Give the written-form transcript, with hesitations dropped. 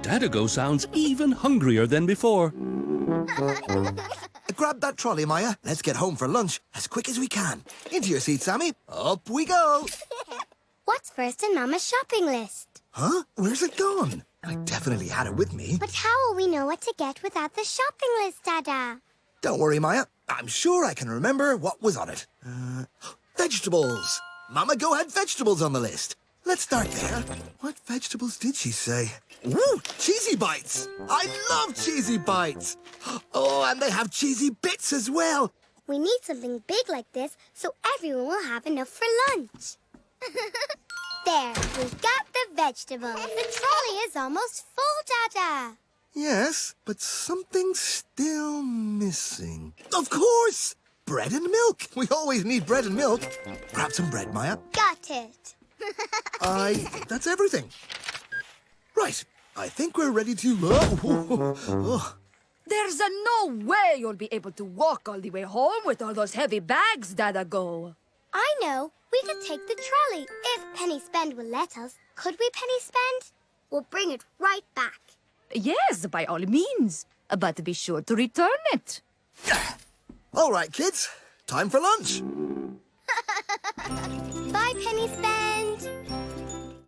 Dada Go sounds even hungrier than before. Grab that trolley, Maya. Let's get home for lunch as quick as we can. Into your seat, Sammy. Up we go. What's first on Mama's shopping list? Huh? Where's it gone? I definitely had it with me. But how will we know what to get without the shopping list, Dada? Don't worry, Maya. I'm sure I can remember what was on it. Vegetables. Mama Go had vegetables on the list. Let's start there. What vegetables did she say? Ooh, cheesy bites. I love cheesy bites. Oh, and they have cheesy bits as well. We need something big like this so everyone will have enough for lunch. There, we've got the vegetables. The trolley is almost full, Dada. Yes, but something's still missing. Of course! Bread and milk. We always need bread and milk. Grab some bread, Maya. Got it. I think that's everything. Right, I think we're ready to... Oh. There's no way you'll be able to walk all the way home with all those heavy bags, Dada Go. I know. We could take the trolley if Penny Spend will let us. Could we, Penny Spend? We'll bring it right back. Yes, by all means. But be sure to return it. All right, kids. Time for lunch. Bye, Penny Spend.